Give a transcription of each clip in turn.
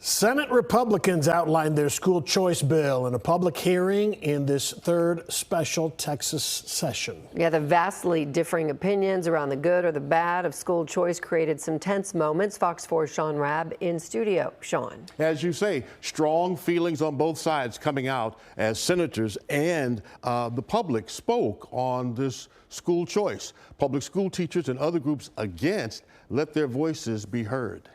Senate Republicans outlined their school choice bill in a public hearing in this third special Texas session. Yeah, the vastly differing opinions around the good or the bad of school choice created some tense moments. Fox 4's Sean Rabb in studio. Sean. As you say, strong feelings on both sides coming out as senators and the public spoke on this school choice. Public school teachers and other groups against let their voices be heard.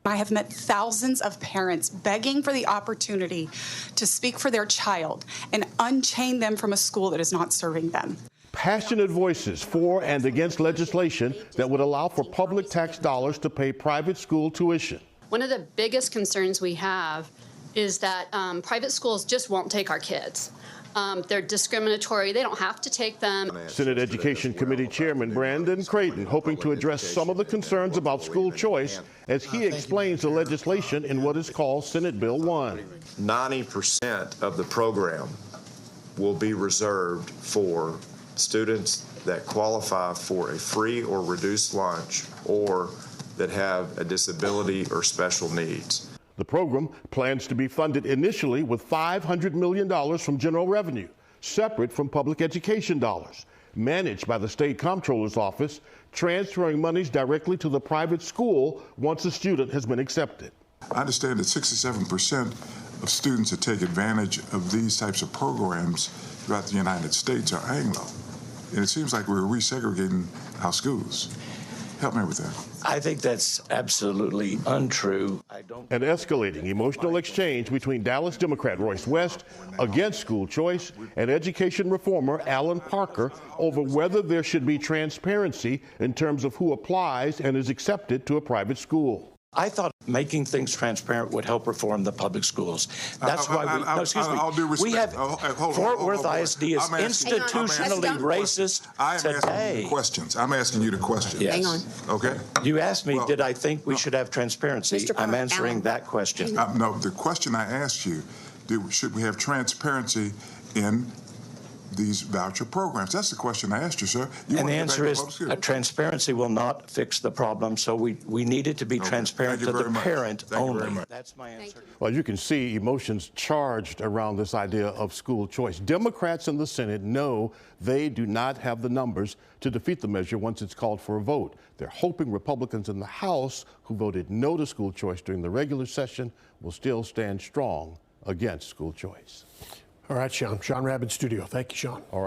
I have met thousands of parents begging for the opportunity to speak for their child and unchain them from a school that is not serving them. Passionate voices for and against legislation that would allow for public tax dollars to pay private school tuition. One of the biggest concerns we have is that private schools just won't take our kids. They're discriminatory. They don't have to take them. Senate Education Committee Chairman Brandon Creighton hoping to address some of the concerns about school choice as he explains the legislation in what is called Senate Bill 1. 90% of the program will be reserved for students that qualify for a free or reduced lunch or that have a disability or special needs. The program plans to be funded initially with $500 million from general revenue, separate from public education dollars, managed by the state comptroller's office, transferring monies directly to the private school once a student has been accepted. I understand that 67% of students that take advantage of these types of programs throughout the United States are Anglo. And it seems like we're resegregating our schools. Help me with that. I think that's absolutely untrue. An escalating emotional exchange between Dallas Democrat Royce West against school choice and education reformer Alan Parker over whether there should be transparency in terms of who applies and is accepted to a private school. I thought making things transparent would help reform the public schools. That's why we, no, excuse me, I'll do respect. We have Fort Worth ISD is institutionally racist today. I'm asking you the questions. Yes. Hang on. Okay. You asked me, did I think we should have transparency? I'm answering that question. No, the question I asked you, should we have transparency in these voucher programs? That's the question I asked you, sir. And the answer is transparency will not fix the problem, so we need it to be transparent to the parent only. That's my answer. Well, you can see emotions charged around this idea of school choice. Democrats in the Senate know they do not have the numbers to defeat the measure once it's called for a vote. They're hoping Republicans in the House who voted no to school choice during the regular session will still stand strong against school choice. All right, Sean. Sean Rabb in studio. Thank you, Sean. All right.